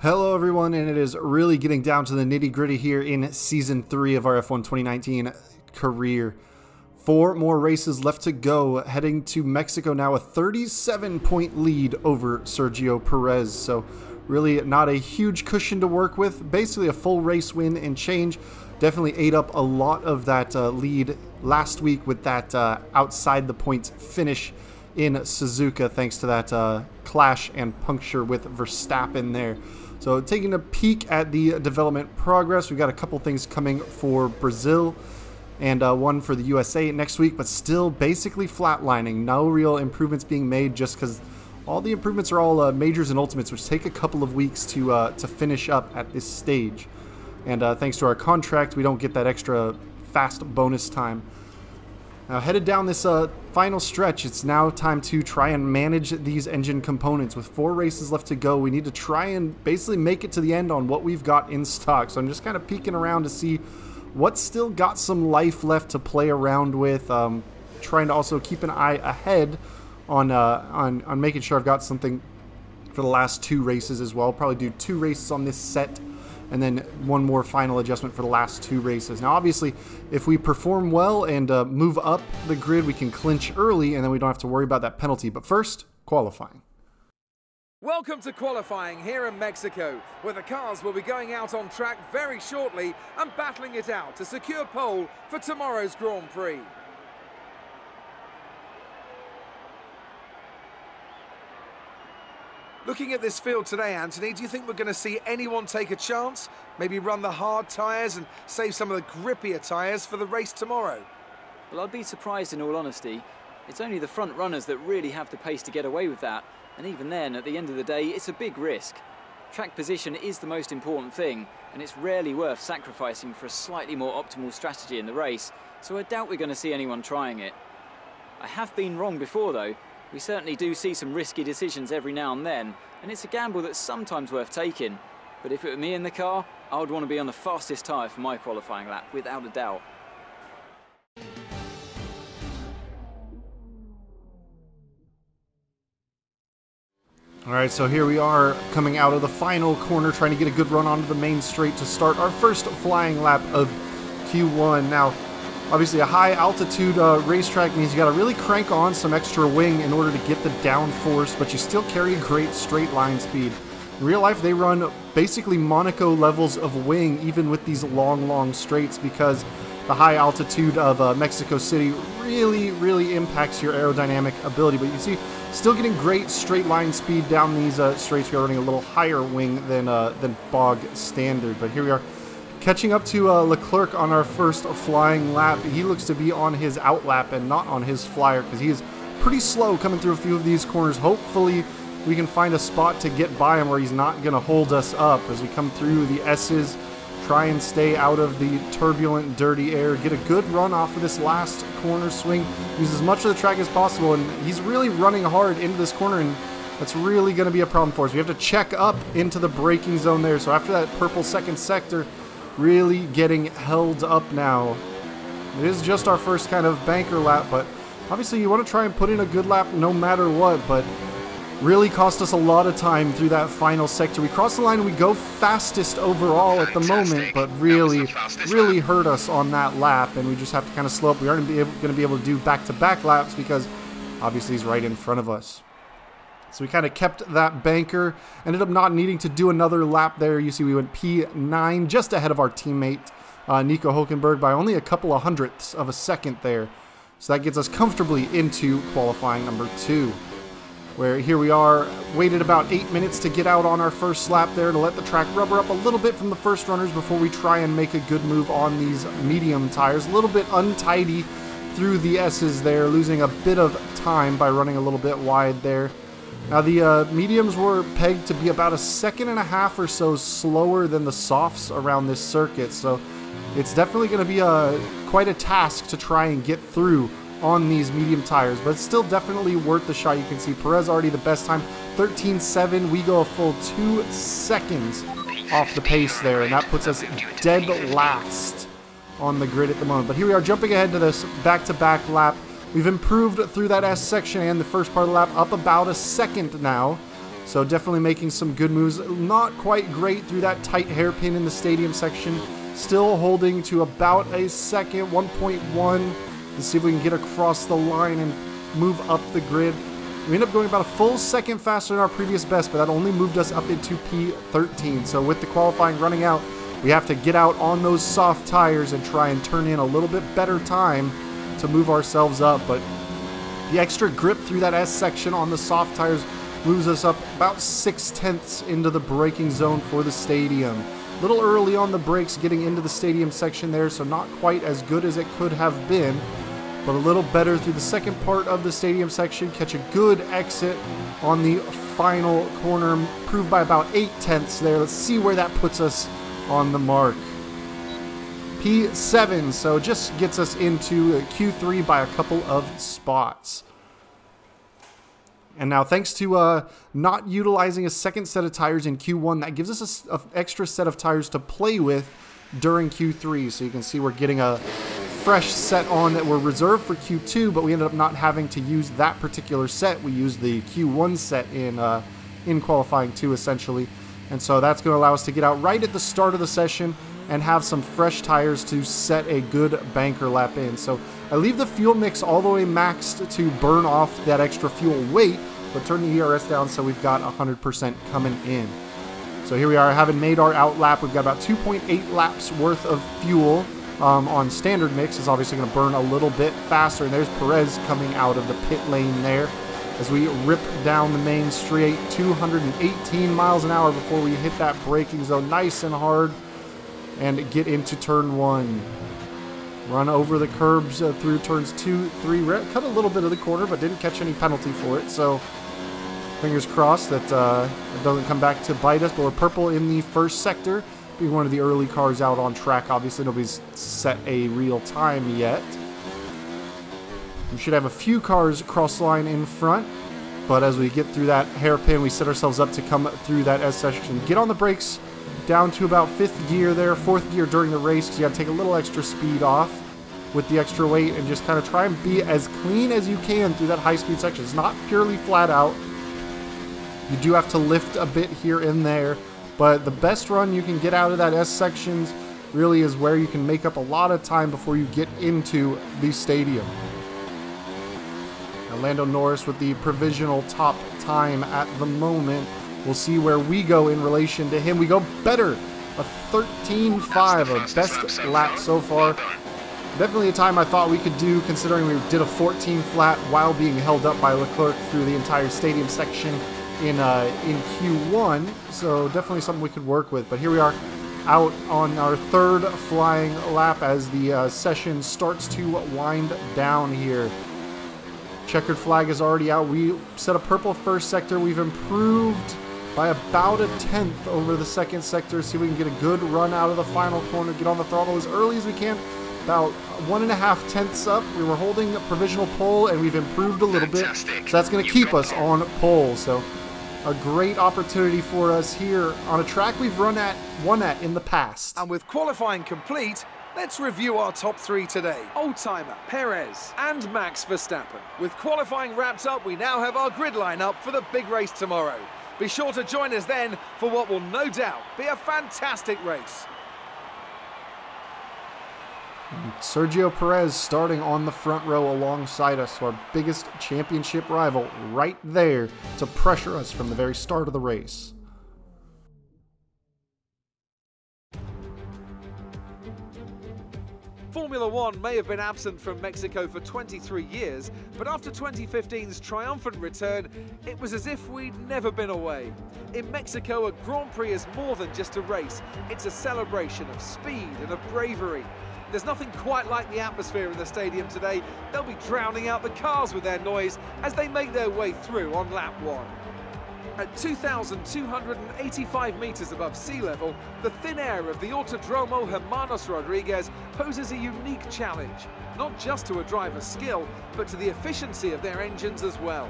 Hello everyone, and it is really getting down to the nitty-gritty here in Season 3 of our F1 2019 career. 4 more races left to go, heading to Mexico now, a 37-point lead over Sergio Perez. So really not a huge cushion to work with, basically a full race win and change. Definitely ate up a lot of that lead last week with that outside the points finish in Suzuka, thanks to that clash and puncture with Verstappen there. So taking a peek at the development progress, we've got a couple things coming for Brazil and one for the USA next week, but still basically flatlining. No real improvements being made just because all the improvements are all majors and ultimates, which take a couple of weeks to finish up at this stage. And thanks to our contract, we don't get that extra fast bonus time. Now, headed down this final stretch, it's now time to try and manage these engine components. With 4 races left to go, we need to try and basically make it to the end on what we've got in stock. So I'm just kind of peeking around to see what's still got some life left to play around with. Trying to also keep an eye ahead on making sure I've got something for the last 2 races as well. Probably do 2 races on this set, and then one more final adjustment for the last 2 races. Now, obviously, if we perform well and move up the grid, we can clinch early, and then we don't have to worry about that penalty. But first, qualifying. Welcome to qualifying here in Mexico, where the cars will be going out on track very shortly and battling it out to secure pole for tomorrow's Grand Prix. Looking at this field today, Anthony, do you think we're going to see anyone take a chance? Maybe run the hard tyres and save some of the grippier tyres for the race tomorrow? Well, I'd be surprised in all honesty. It's only the front runners that really have the pace to get away with that. And even then, at the end of the day, it's a big risk. Track position is the most important thing, and it's rarely worth sacrificing for a slightly more optimal strategy in the race. So I doubt we're going to see anyone trying it. I have been wrong before, though. We certainly do see some risky decisions every now and then, and it's a gamble that's sometimes worth taking. But if it were me in the car, I would want to be on the fastest tyre for my qualifying lap, without a doubt. Alright, so here we are coming out of the final corner, trying to get a good run onto the main straight to start our first flying lap of Q1. Now, obviously, a high-altitude racetrack means you got to really crank on some extra wing in order to get the downforce, but you still carry great straight-line speed. In real life, they run basically Monaco levels of wing, even with these long straights, because the high altitude of Mexico City really impacts your aerodynamic ability. But you see, still getting great straight-line speed down these straights. We are running a little higher wing than bog standard, but here we are, catching up to Leclerc on our first flying lap. He looks to be on his out lap and not on his flyer, because he is pretty slow coming through a few of these corners. Hopefully we can find a spot to get by him where he's not going to hold us up as we come through the S's, try and stay out of the turbulent, dirty air, get a good run off of this last corner swing, use as much of the track as possible, and he's really running hard into this corner, and that's really going to be a problem for us. We have to check up into the braking zone there, so after that purple second sector, really getting held up now. It is just our first kind of banker lap, but obviously you want to try and put in a good lap no matter what, but really cost us a lot of time through that final sector. We cross the line and we go fastest overall at the moment, but really hurt us on that lap, and we just have to kind of slow up. We aren't going to be able to do back-to-back laps because obviously he's right in front of us. So we kind of kept that banker, ended up not needing to do another lap there. You see we went P9, just ahead of our teammate Nico Hülkenberg by only a couple of hundredths of a second there. So that gets us comfortably into qualifying number 2, where here we are, waited about 8 minutes to get out on our first lap there to let the track rubber up a little bit from the first runners before we try and make a good move on these medium tires. A little bit untidy through the S's there, losing a bit of time by running a little bit wide there. Now, the mediums were pegged to be about a 1.5 seconds or so slower than the softs around this circuit, so it's definitely going to be quite a task to try and get through on these medium tires, but it's still definitely worth the shot. You can see Perez already the best time, 13.7. We go a full 2 seconds off the pace there, and that puts us dead last on the grid at the moment. But here we are jumping ahead to this back-to-back lap. We've improved through that S section and the first part of the lap, up about a second now. So definitely making some good moves. Not quite great through that tight hairpin in the stadium section. Still holding to about a second, 1.1. Let's see if we can get across the line and move up the grid. We end up going about a full second faster than our previous best, but that only moved us up into P13. So with the qualifying running out, we have to get out on those soft tires and try and turn in a little bit better time to move ourselves up. But the extra grip through that S section on the soft tires moves us up about 0.6 into the braking zone for the stadium. A little early on the brakes getting into the stadium section there, so not quite as good as it could have been, but a little better through the second part of the stadium section. Catch a good exit on the final corner, improved by about 0.8 there. Let's see where that puts us on the mark. P7, so just gets us into Q3 by a couple of spots. And now, thanks to not utilizing a second set of tires in Q1, that gives us an extra set of tires to play with during Q3. So you can see we're getting a fresh set on that were reserved for Q2, but we ended up not having to use that particular set. We used the Q1 set in qualifying 2, essentially. And so that's going to allow us to get out right at the start of the session and have some fresh tires to set a good banker lap in. So I leave the fuel mix all the way maxed to burn off that extra fuel weight, but turn the ERS down so we've got 100% coming in. So here we are, having made our out lap. We've got about 2.8 laps worth of fuel on standard mix. Is obviously going to burn a little bit faster. And there's Perez coming out of the pit lane there as we rip down the main straight, 218 miles an hour before we hit that braking zone nice and hard and get into turn 1. Run over the curbs through turns 2, 3. Cut a little bit of the corner, but didn't catch any penalty for it. So fingers crossed that it doesn't come back to bite us. But we're purple in the first sector, being one of the early cars out on track. Obviously, nobody's set a real time yet. We should have a few cars cross the line in front, but as we get through that hairpin, we set ourselves up to come through that S section. Get on the brakes down to about 5th gear there, 4th gear during the race, because you got to take a little extra speed off with the extra weight and just kind of try and be as clean as you can through that high-speed section. It's not purely flat out. You do have to lift a bit here and there, but the best run you can get out of that S sections really is where you can make up a lot of time before you get into the stadium. Now, Lando Norris with the provisional top time at the moment. We'll see where we go in relation to him. We go better, a 13.5, a best lap so far. Definitely a time I thought we could do, considering we did a 14 flat while being held up by Leclerc through the entire stadium section in Q1. So definitely something we could work with. But here we are out on our 3rd flying lap as the session starts to wind down here. Checkered flag is already out. We set a purple first sector. We've improved by about a 1/10 over the second sector. See if we can get a good run out of the final corner. Get on the throttle as early as we can. About 1.5 tenths up. We were holding a provisional pole, and we've improved a little bit. So that's going to keep us on pole. So a great opportunity for us here on a track we've won at in the past. And with qualifying complete, let's review our top 3 today. Old-timer, Perez, and Max Verstappen. With qualifying wrapped up, we now have our grid lineup for the big race tomorrow. Be sure to join us then for what will no doubt be a fantastic race. Sergio Perez starting on the front row alongside us, our biggest championship rival right there to pressure us from the very start of the race. Formula One may have been absent from Mexico for 23 years, but after 2015's triumphant return, it was as if we'd never been away. In Mexico, a Grand Prix is more than just a race. It's a celebration of speed and of bravery. There's nothing quite like the atmosphere in the stadium today. They'll be drowning out the cars with their noise as they make their way through on lap 1. At 2,285 metres above sea level, the thin air of the Autodromo Hermanos Rodriguez poses a unique challenge, not just to a driver's skill, but to the efficiency of their engines as well.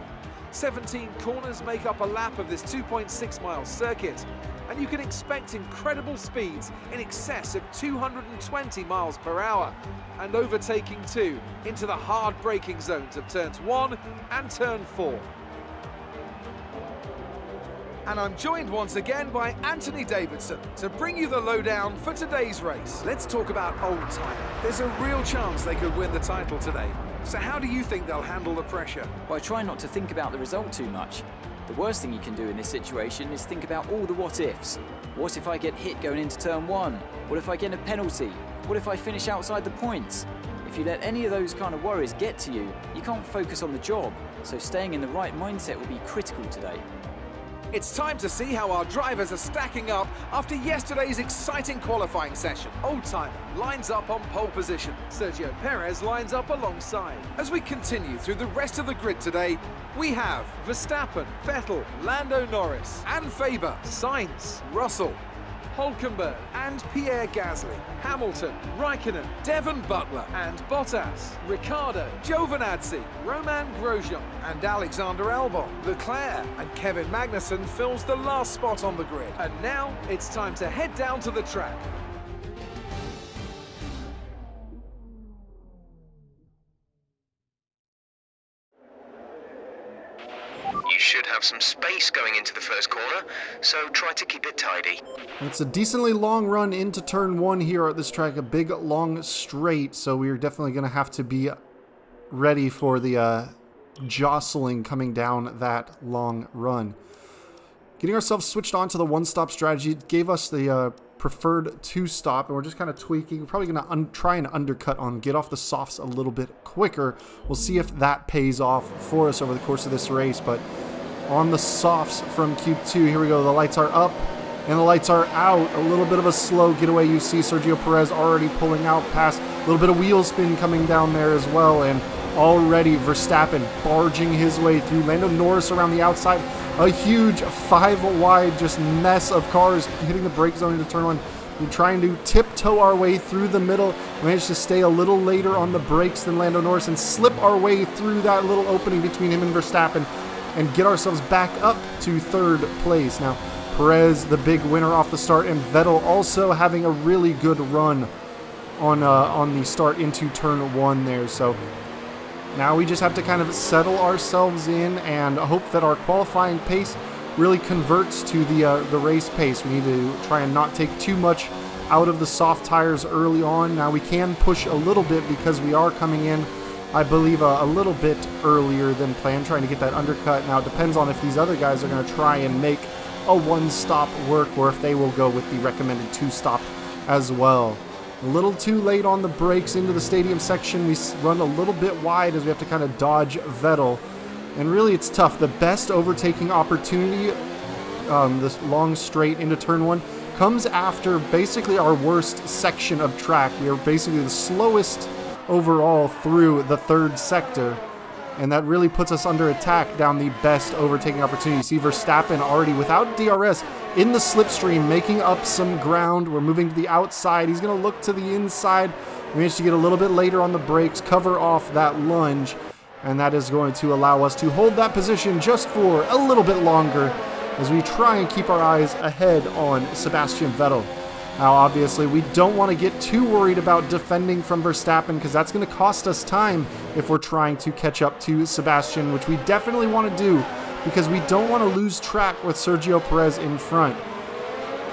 17 corners make up a lap of this 2.6-mile circuit, and you can expect incredible speeds in excess of 220 miles per hour, and overtaking too into the hard braking zones of turns 1 and turn 4. And I'm joined once again by Anthony Davidson to bring you the lowdown for today's race. Let's talk about Old Time. There's a real chance they could win the title today. So how do you think they'll handle the pressure? By trying not to think about the result too much. The worst thing you can do in this situation is think about all the what-ifs. What if I get hit going into turn 1? What if I get a penalty? What if I finish outside the points? If you let any of those kind of worries get to you, you can't focus on the job. So staying in the right mindset will be critical today. It's time to see how our drivers are stacking up after yesterday's exciting qualifying session. Old Timer lines up on pole position. Sergio Perez lines up alongside. As we continue through the rest of the grid today, we have Verstappen, Vettel, Lando Norris, and Faber, Sainz, Russell, Hülkenberg and Pierre Gasly, Hamilton, Raikkonen, Devon Butler and Bottas, Ricciardo, Giovinazzi, Romain Grosjean and Alexander Albon. Leclerc and Kevin Magnussen fills the last spot on the grid. And now it's time to head down to the track. You should have some space going into the first corner, so try to keep it tidy. It's a decently long run into turn 1 here at this track, a big long straight, so we're definitely going to have to be ready for the jostling coming down that long run. Getting ourselves switched on to the one-stop strategy gave us the preferred two-stop, and we're just kind of tweaking. We're probably going to try and undercut on get off the softs a little bit quicker. We'll see if that pays off for us over the course of this race, but on the softs from Q2, here we go. The lights are up and the lights are out. A little bit of a slow getaway. You see Sergio Perez already pulling out past, a little bit of wheel spin coming down there as well, and already Verstappen barging his way through. Lando Norris around the outside. A huge 5-wide just mess of cars hitting the brake zone into turn 1. We're trying to tiptoe our way through the middle. Managed to stay a little later on the brakes than Lando Norris and slip our way through that little opening between him and Verstappen and get ourselves back up to third place. Now, Perez, the big winner off the start, and Vettel also having a really good run on the start into turn 1 there. So now we just have to kind of settle ourselves in and hope that our qualifying pace really converts to the race pace. We need to try and not take too much out of the soft tires early on. Now we can push a little bit because we are coming in, I believe, a little bit earlier than planned, trying to get that undercut. Now it depends on if these other guys are going to try and make a one-stop work or if they will go with the recommended two-stop as well. A little too late on the brakes into the stadium section. We run a little bit wide as we have to kind of dodge Vettel. And really it's tough. The best overtaking opportunity, this long straight into turn 1, comes after basically our worst section of track. We are basically the slowest overall through the third sector. And that really puts us under attack down the best overtaking opportunity. You see Verstappen already without DRS in the slipstream, making up some ground. We're moving to the outside. He's going to look to the inside. We managed to get a little bit later on the brakes, cover off that lunge, and that is going to allow us to hold that position just for a little bit longer as we try and keep our eyes ahead on Sebastian Vettel. Now, obviously, we don't want to get too worried about defending from Verstappen because that's going to cost us time if we're trying to catch up to Sebastian, which we definitely want to do because we don't want to lose track with Sergio Perez in front.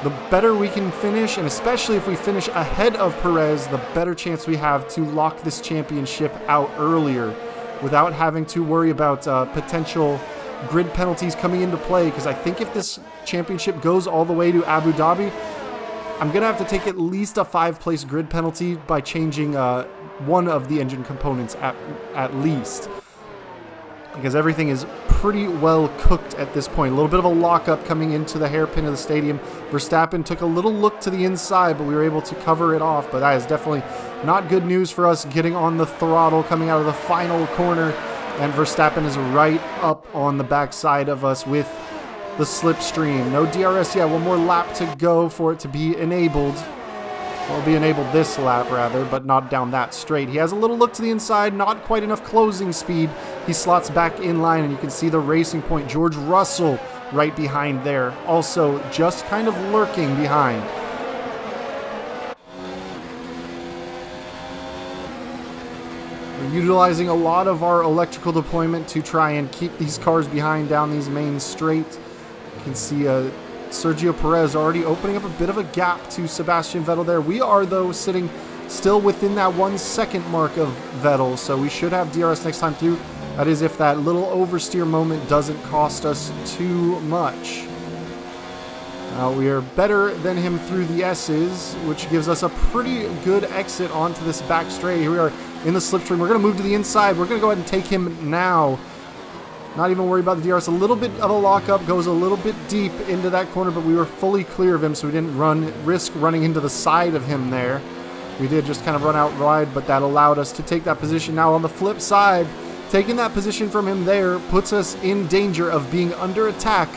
The better we can finish, and especially if we finish ahead of Perez, the better chance we have to lock this championship out earlier without having to worry about potential grid penalties coming into play, because I think if this championship goes all the way to Abu Dhabi, I'm going to have to take at least a 5-place grid penalty by changing one of the engine components at least. Because everything is pretty well cooked at this point. A little bit of a lockup coming into the hairpin of the stadium. Verstappen took a little look to the inside, but we were able to cover it off. But that is definitely not good news for us getting on the throttle coming out of the final corner. And Verstappen is right up on the backside of us with the slipstream. No DRS yet. One more lap to go for it to be enabled. Well, be enabled this lap, rather, but not down that straight. He has a little look to the inside, not quite enough closing speed. He slots back in line, and you can see the Racing Point George Russell right behind there. Also, just kind of lurking behind. We're utilizing a lot of our electrical deployment to try and keep these cars behind down these main straights. You can see Sergio Perez already opening up a bit of a gap to Sebastian Vettel there. We are, though, sitting still within that 1 second mark of Vettel, so we should have DRS next time through. That is if that little oversteer moment doesn't cost us too much. We are better than him through the S's, which gives us a pretty good exit onto this back straight. Here we are in the slipstream. We're going to move to the inside. We're going to go ahead and take him now. Not even worried about the DRS. A little bit of a lockup, goes a little bit deep into that corner, but we were fully clear of him, so we didn't risk running into the side of him there. We did just kind of run out wide, but that allowed us to take that position. Now on the flip side, taking that position from him there puts us in danger of being under attack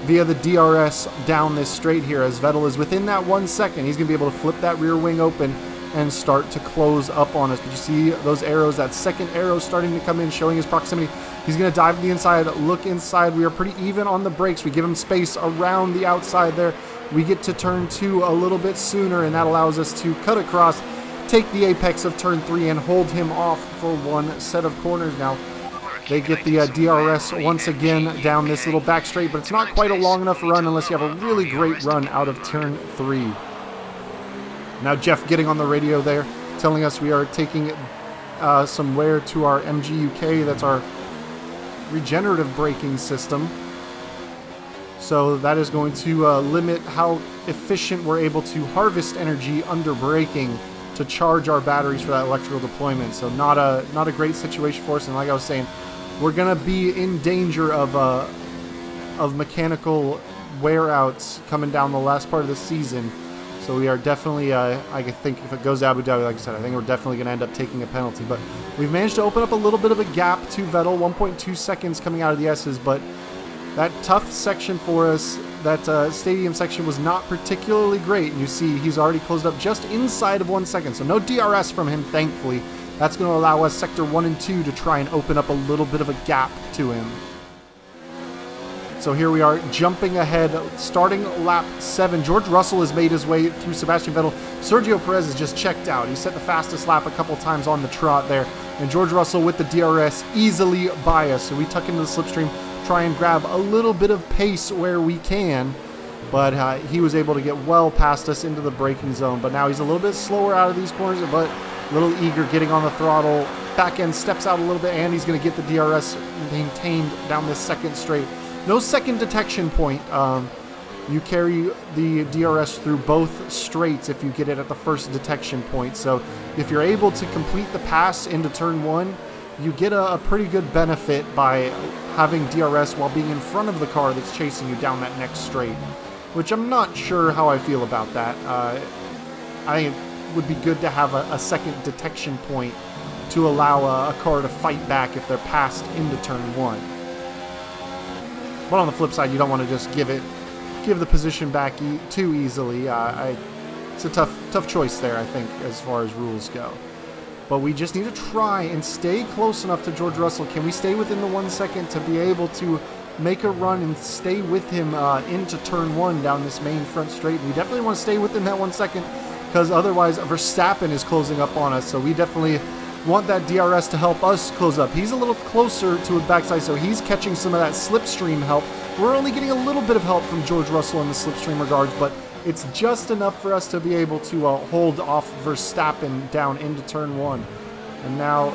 via the DRS down this straight here, as Vettel is within that 1 second. He's going to be able to flip that rear wing open and start to close up on us. But you see those arrows, that second arrow starting to come in, showing his proximity. He's going to dive to the inside, look inside. We are pretty even on the brakes. We give him space around the outside there. We get to turn 2 a little bit sooner, and that allows us to cut across, take the apex of turn 3, and hold him off for 1 set of corners. Now, they get the DRS once again down this little back straight, but it's not quite a long enough run unless you have a really great run out of turn 3. Now Jeff getting on the radio there, telling us we are taking some wear to our MGUK. That's our regenerative braking system. So that is going to limit how efficient we're able to harvest energy under braking to charge our batteries for that electrical deployment. So not a great situation for us. And like I was saying, we're going to be in danger of mechanical wear-outs coming down the last part of the season. So we are definitely, I think if it goes to Abu Dhabi, like I said, I think we're definitely going to end up taking a penalty. But we've managed to open up a little bit of a gap to Vettel, 1.2 seconds coming out of the S's. But that tough section for us, that stadium section, was not particularly great. And you see he's already closed up just inside of 1 second. So no DRS from him, thankfully. That's going to allow us sector 1 and 2 to try and open up a little bit of a gap to him. So here we are jumping ahead, starting lap 7. George Russell has made his way through Sebastian Vettel. Sergio Perez has just checked out. He set the fastest lap a couple times on the trot there. And George Russell with the DRS easily by us. So we tuck into the slipstream, try and grab a little bit of pace where we can. But he was able to get well past us into the braking zone. But now he's a little bit slower out of these corners, but a little eager getting on the throttle. Back end steps out a little bit, and he's going to get the DRS maintained down this second straight. No second detection point. You carry the DRS through both straights if you get it at the first detection point. So if you're able to complete the pass into turn 1, you get a pretty good benefit by having DRS while being in front of the car that's chasing you down that next straight, which I'm not sure how I feel about that. I think it would be good to have a second detection point to allow a car to fight back if they're passed into turn 1. But on the flip side, you don't want to just give the position back too easily. It's a tough choice there, I think, as far as rules go. But we just need to try and stay close enough to George Russell. Can we stay within the 1 second to be able to make a run and stay with him into turn 1 down this main front straight? And we definitely want to stay within that 1 second, because otherwise Verstappen is closing up on us. So we definitely want that DRS to help us close up. He's a little closer to a backside, so he's catching some of that slipstream help. We're only getting a little bit of help from George Russell in the slipstream regards, but it's just enough for us to be able to hold off Verstappen down into turn 1. And now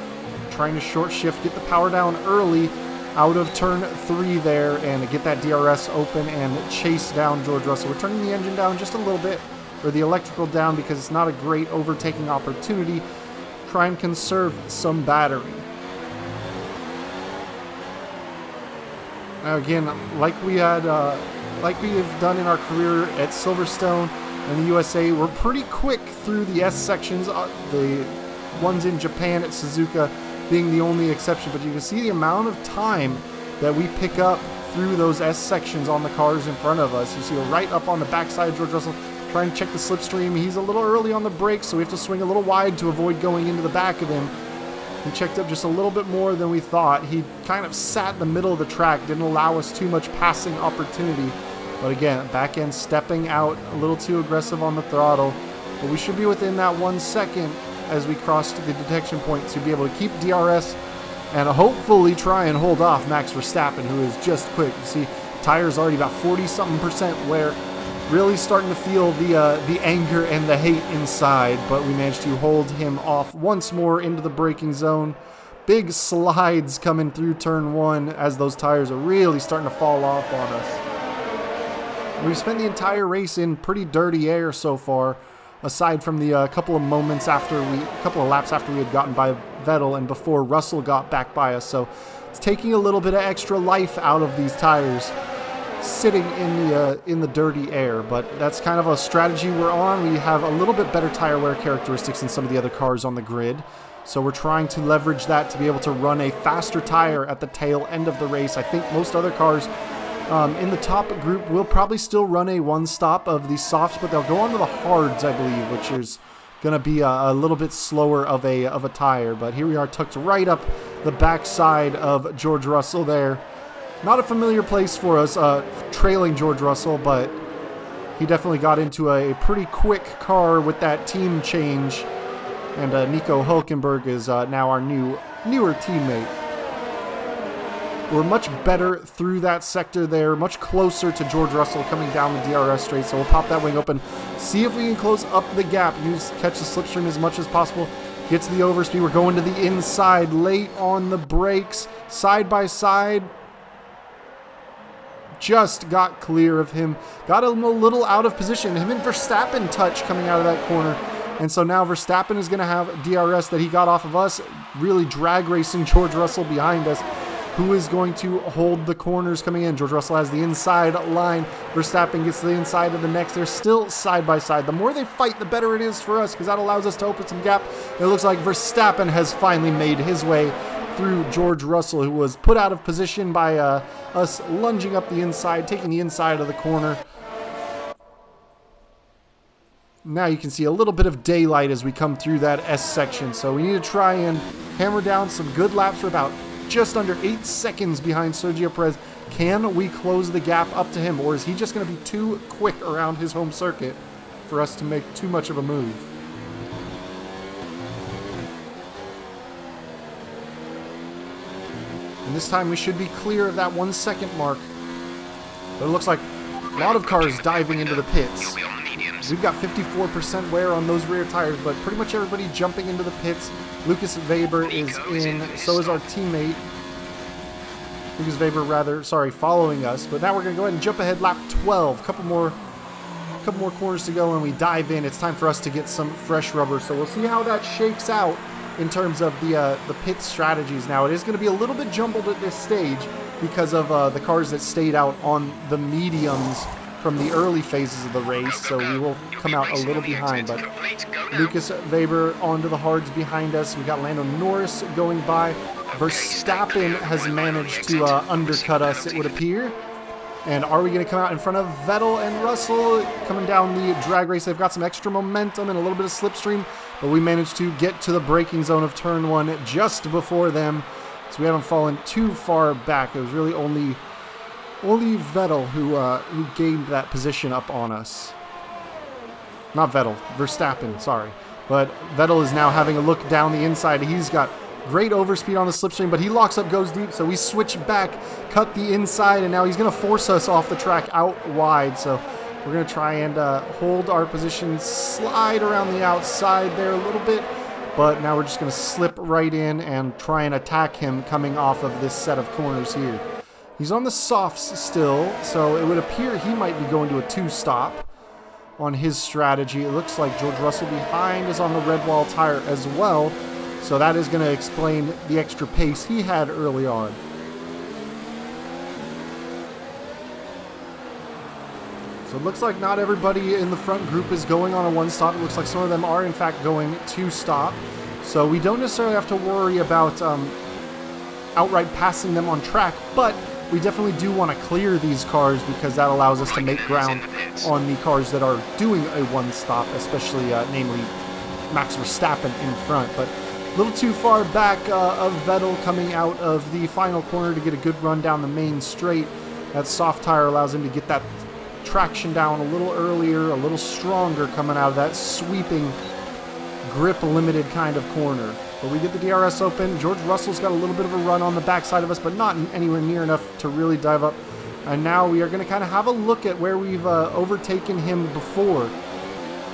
trying to short shift, get the power down early out of turn 3 there, and get that DRS open and chase down George Russell. We're turning the engine down just a little bit, or the electrical down, because it's not a great overtaking opportunity. Try and conserve some battery. Now again, like we have done in our career at Silverstone and the USA, we're pretty quick through the S sections. The ones in Japan at Suzuka being the only exception, but you can see the amount of time that we pick up through those S sections on the cars in front of us. You see right up on the backside of George Russell, trying to check the slipstream. He's a little early on the brakes, so we have to swing a little wide to avoid going into the back of him. He checked up just a little bit more than we thought. He kind of sat in the middle of the track, didn't allow us too much passing opportunity. But again, back end stepping out a little too aggressive on the throttle. But we should be within that 1 second as we cross to the detection point to be able to keep DRS and hopefully try and hold off Max Verstappen, who is just quick. You see tire's already about 40-something% wear. Really starting to feel the anger and the hate inside, but we managed to hold him off once more into the braking zone. Big slides coming through turn 1 as those tires are really starting to fall off on us. We've spent the entire race in pretty dirty air so far, aside from the couple of laps after we had gotten by Vettel and before Russell got back by us. So it's taking a little bit of extra life out of these tires sitting in the dirty air, but that's kind of a strategy we're on. We have a little bit better tire wear characteristics than some of the other cars on the grid, so we're trying to leverage that to be able to run a faster tire at the tail end of the race. I think most other cars in the top group will probably still run a one stop of the softs, but they'll go on to the hards, I believe, which is going to be a little bit slower of a tire. But here we are, tucked right up the backside of George Russell there. Not a familiar place for us, trailing George Russell, but he definitely got into a pretty quick car with that team change. And Nico Hülkenberg is now our newer teammate. We're much better through that sector there, much closer to George Russell coming down the DRS straight. So we'll pop that wing open, see if we can close up the gap, catch the slipstream as much as possible. Get to the overspeed. We're going to the inside, late on the brakes, side by side. Just got clear of him. Got him a little out of position. Him and Verstappen touch coming out of that corner. And so now Verstappen is going to have DRS that he got off of us, really drag racing George Russell behind us, who is going to hold the corners coming in. George Russell has the inside line. Verstappen gets to the inside of the next. They're still side by side. The more they fight, the better it is for us, because that allows us to open some gap. It looks like Verstappen has finally made his way through George Russell, who was put out of position by us lunging up the inside, taking the inside of the corner. Now you can see a little bit of daylight as we come through that S section. So we need to try and hammer down some good laps. We're about just under 8 seconds behind Sergio Perez. Can we close the gap up to him, or is he just going to be too quick around his home circuit for us to make too much of a move? And this time we should be clear of that 1 second mark. But it looks like a lot of cars diving into the pits. We've got 54% wear on those rear tires, but pretty much everybody jumping into the pits. Lucas Weber is in, so is our teammate. Lucas Weber, rather, sorry, following us. But now we're going to go ahead and jump ahead lap 12. Couple more corners to go and we dive in. It's time for us to get some fresh rubber. So we'll see how that shakes out in terms of the pit strategies. Now, it is going to be a little bit jumbled at this stage because of the cars that stayed out on the mediums from the early phases of the race, so we will come out a little behind. But Lucas Weber onto the hards behind us. We got Lando Norris going by. Verstappen has managed to undercut us, it would appear. And are we going to come out in front of Vettel and Russell coming down the drag race? They've got some extra momentum and a little bit of slipstream, but we managed to get to the braking zone of turn 1 just before them, so we haven't fallen too far back. It was really only Vettel who gained that position up on us. Not Vettel, Verstappen, sorry. But Vettel is now having a look down the inside. He's got great overspeed on the slipstream, but he locks up, goes deep, so we switch back, cut the inside, and now he's going to force us off the track out wide. So we're going to try and hold our position, slide around the outside there a little bit, but now we're just going to slip right in and try and attack him coming off of this set of corners here. He's on the softs still, so it would appear he might be going to a 2-stop on his strategy. It looks like George Russell behind is on the red wall tire as well, so that is going to explain the extra pace he had early on. So it looks like not everybody in the front group is going on a 1-stop. It looks like some of them are in fact going 2-stop, so we don't necessarily have to worry about outright passing them on track, but we definitely do want to clear these cars because that allows us to make ground on the cars that are doing a 1-stop, especially namely Max Verstappen in front. But a little too far back of Vettel coming out of the final corner to get a good run down the main straight. That soft tire allows him to get that traction down a little earlier, a little stronger coming out of that sweeping grip limited kind of corner. But we get the DRS open. George Russell's got a little bit of a run on the backside of us, but not anywhere near enough to really dive up And now we are going to kind of have a look at where we've overtaken him before.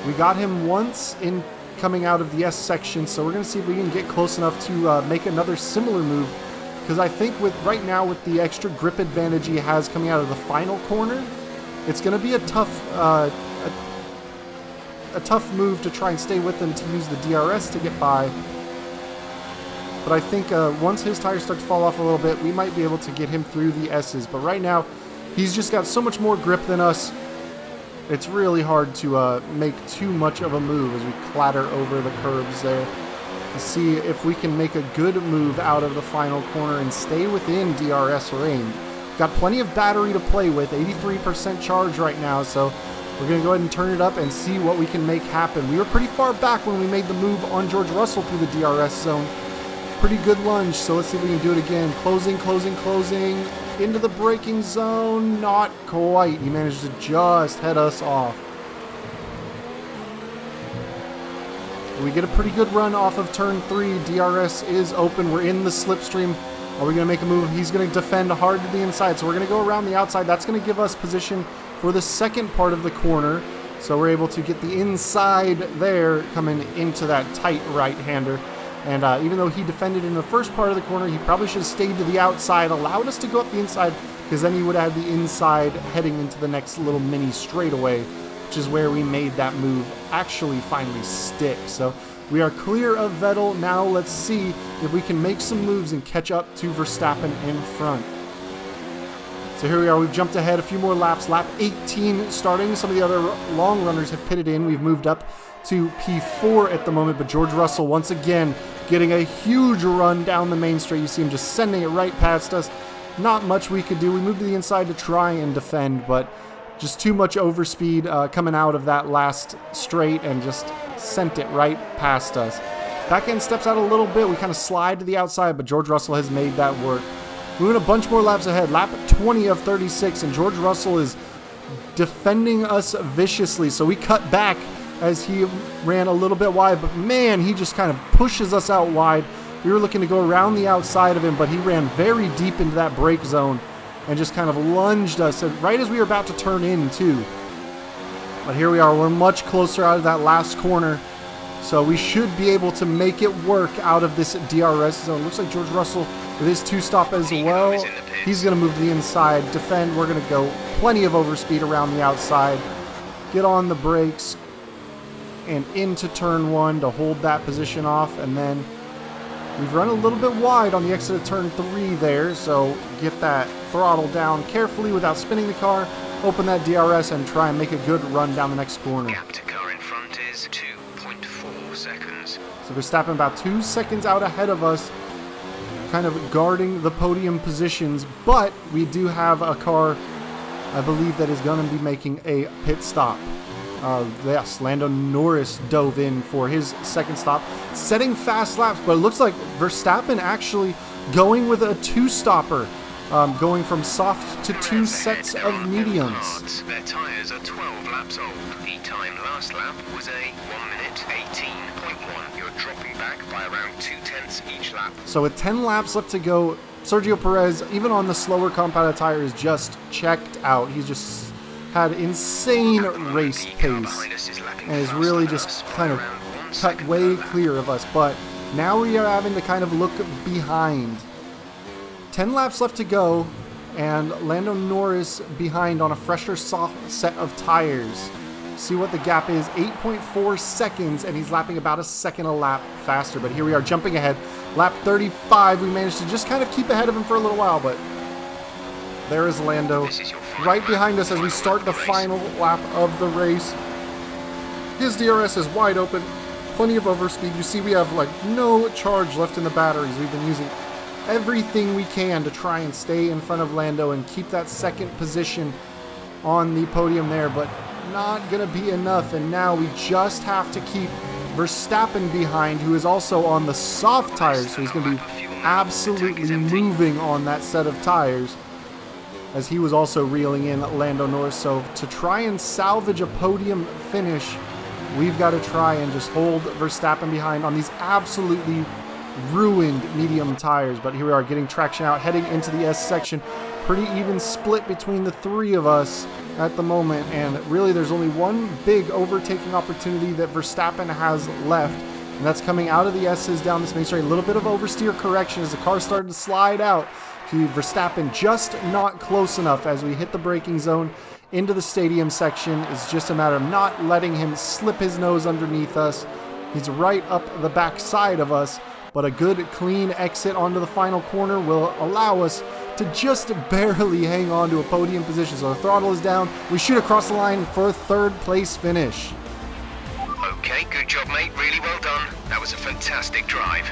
We got him once in coming out of the S section, so we're going to see if we can get close enough to make another similar move. Because I think with right now, with the extra grip advantage he has coming out of the final corner, it's going to be a tough move to try and stay with him to use the DRS to get by. But I think once his tires start to fall off a little bit, we might be able to get him through the S's. But right now, he's just got so much more grip than us. It's really hard to make too much of a move as we clatter over the curbs there. To see if we can make a good move out of the final corner and stay within DRS range. Got plenty of battery to play with, 83% charge right now, so we're going to go ahead and turn it up and see what we can make happen. We were pretty far back when we made the move on George Russell through the DRS zone. Pretty good lunge, so let's see if we can do it again. Closing, closing, closing, into the braking zone. Not quite. He managed to just head us off. We get a pretty good run off of turn 3. DRS is open. We're in the slipstream. Are we going to make a move? He's going to defend hard to the inside, so we're going to go around the outside. That's going to give us position for the second part of the corner. So we're able to get the inside there coming into that tight right-hander. And even though he defended in the first part of the corner, he probably should have stayed to the outside, allowed us to go up the inside, because then he would have the inside heading into the next little mini straightaway, which is where we made that move actually finally stick. So we are clear of Vettel. Now let's see if we can make some moves and catch up to Verstappen in front. So here we are. We've jumped ahead a few more laps. Lap 18 starting. Some of the other long runners have pitted in. We've moved up to P4 at the moment, but George Russell once again getting a huge run down the main straight. You see him just sending it right past us. Not much we could do. We moved to the inside to try and defend, but just too much overspeed coming out of that last straight and just sent it right past us. Back end steps out a little bit. We kind of slide to the outside, but George Russell has made that work. Moving a bunch more laps ahead. Lap 20 of 36, and George Russell is defending us viciously, so we cut back as he ran a little bit wide, but man, he just kind of pushes us out wide. We were looking to go around the outside of him, but he ran very deep into that brake zone and just kind of lunged us right as we were about to turn in too. But here we are, we're much closer out of that last corner, so we should be able to make it work out of this DRS zone. Looks like George Russell with his two-stop as well. He's going to move to the inside, defend. We're going to go plenty of overspeed around the outside, get on the brakes, and into turn 1 to hold that position off. And then we've run a little bit wide on the exit of turn 3 there, so get that throttle down carefully without spinning the car, open that DRS, and try and make a good run down the next corner. Gap to car in front is 2.4 seconds. So Verstappen about 2 seconds out ahead of us, kind of guarding the podium positions, but we do have a car, I believe, that is going to be making a pit stop. Yes, Lando Norris dove in for his second stop, setting fast laps, but it looks like Verstappen actually going with a two-stopper, going from soft to 2 sets of mediums. Their tyres are 12 laps old. The time last lap was a 1 minute 18.1. You're dropping back by around 0.2 each lap. So with 10 laps left to go, Sergio Perez, even on the slower compounded tire, is just checked out. He's just had insane race pace and is really just kind of cut way clear of us. But now we are having to kind of look behind. 10 laps left to go, and Lando Norris behind on a fresher soft set of tires. See what the gap is, 8.4 seconds, and he's lapping about a second a lap faster. But here we are jumping ahead. Lap 35, we managed to just kind of keep ahead of him for a little while, but there is Lando right behind us as we start the final lap of the race. His DRS is wide open, plenty of overspeed. You see we have like no charge left in the batteries. We've been using everything we can to try and stay in front of Lando and keep that second position on the podium there, but not gonna be enough. And now we just have to keep Verstappen behind, who is also on the soft tires, so he's gonna be absolutely moving on that set of tires, as he was also reeling in Lando Norris. So to try and salvage a podium finish, we've got to try and just hold Verstappen behind on these absolutely ruined medium tires. But here we are getting traction out, heading into the S section. pretty even split between the three of us at the moment, and really there's only one big overtaking opportunity that Verstappen has left, and that's coming out of the S's down this main straight. A little bit of oversteer correction as the car started to slide out to Verstappen, just not close enough as we hit the braking zone into the stadium section. It's just a matter of not letting him slip his nose underneath us. He's right up the back side of us, but a good clean exit onto the final corner will allow us to just barely hang on to a podium position. So the throttle is down. We shoot across the line for a third place finish. Okay, good job, mate. Really well done. That was a fantastic drive.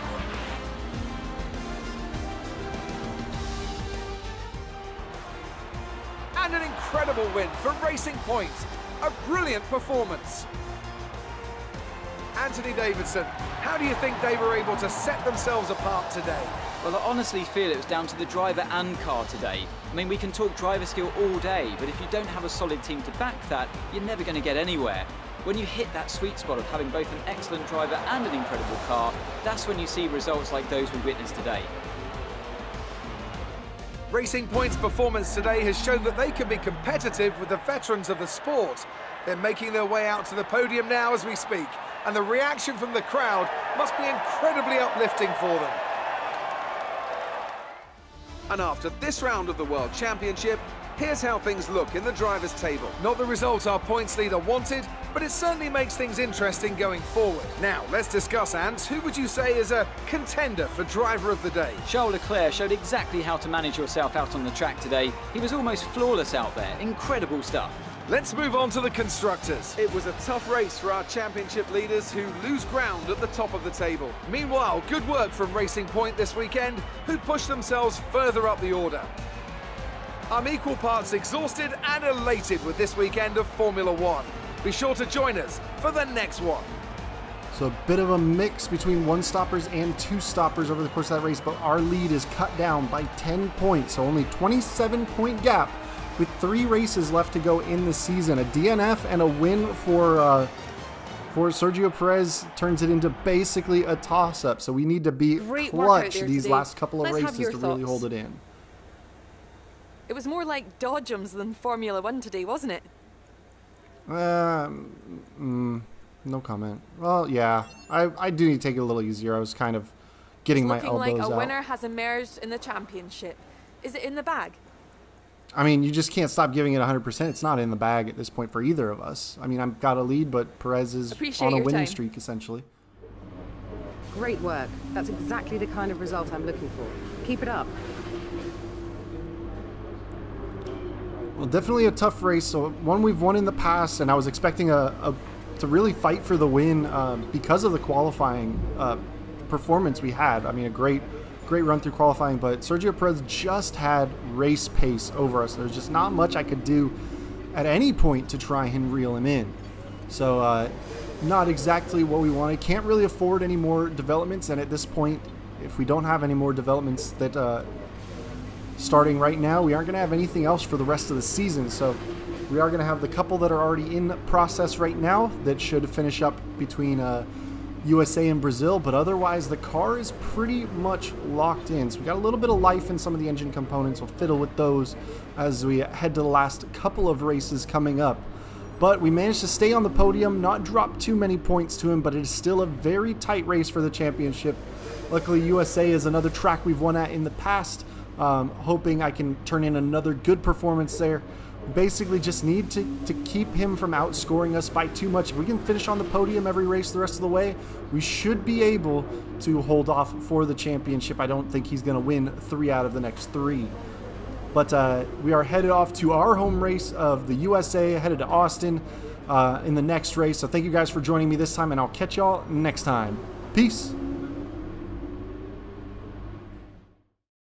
And an incredible win for Racing Point. A brilliant performance. Anthony Davidson, how do you think they were able to set themselves apart today? Well, I honestly feel it was down to the driver and car today. I mean, we can talk driver skill all day, but if you don't have a solid team to back that, you're never going to get anywhere. When you hit that sweet spot of having both an excellent driver and an incredible car, that's when you see results like those we witnessed today. Racing Point's performance today has shown that they can be competitive with the veterans of the sport. They're making their way out to the podium now as we speak, and the reaction from the crowd must be incredibly uplifting for them. And after this round of the World Championship, here's how things look in the drivers' table. Not the result our points leader wanted, but it certainly makes things interesting going forward. Now, let's discuss, Ant. Who would you say is a contender for driver of the day? Charles Leclerc showed exactly how to manage yourself out on the track today. He was almost flawless out there. Incredible stuff. Let's move on to the constructors. It was a tough race for our championship leaders who lose ground at the top of the table. Meanwhile, good work from Racing Point this weekend, who pushed themselves further up the order. I'm equal parts exhausted and elated with this weekend of Formula One. Be sure to join us for the next one. So a bit of a mix between one-stoppers and two-stoppers over the course of that race, but our lead is cut down by 10 points, so only 27-point gap with 3 races left to go in the season. A DNF and a win for Sergio Perez turns it into basically a toss-up, so we need to be clutch these last couple of races to really hold it in. It was more like dodgems than Formula One today, wasn't it? No comment. Well, yeah, I do need to take it a little easier. I was kind of getting my elbows out. Looking like a winner has emerged in the championship. Is it in the bag? I mean, you just can't stop giving it 100%. It's not in the bag at this point for either of us. I mean, I've got a lead, but Perez is on a winning streak, essentially. Great work. That's exactly the kind of result I'm looking for. Keep it up. Well, definitely a tough race. So one we've won in the past, and I was expecting to really fight for the win because of the qualifying performance we had. I mean, a great run through qualifying, but Sergio Perez just had race pace over us. There's just not much I could do at any point to try and reel him in. So not exactly what we wanted. Can't really afford any more developments, and at this point, if we don't have any more developments that starting right now, we aren't going to have anything else for the rest of the season. So we are going to have the couple that are already in process right now that should finish up between USA and Brazil, but otherwise the car is pretty much locked in. So we got a little bit of life in some of the engine components. We'll fiddle with those as we head to the last couple of races coming up. But we managed to stay on the podium, not drop too many points to him, but it is still a very tight race for the championship. Luckily, USA is another track we've won at in the past. Hoping I can turn in another good performance there. Basically just need to keep him from outscoring us by too much. If we can finish on the podium every race the rest of the way, we should be able to hold off for the championship. I don't think he's going to win 3 out of the next 3. But we are headed off to our home race of the USA, headed to Austin in the next race. So thank you guys for joining me this time, and I'll catch y'all next time. Peace.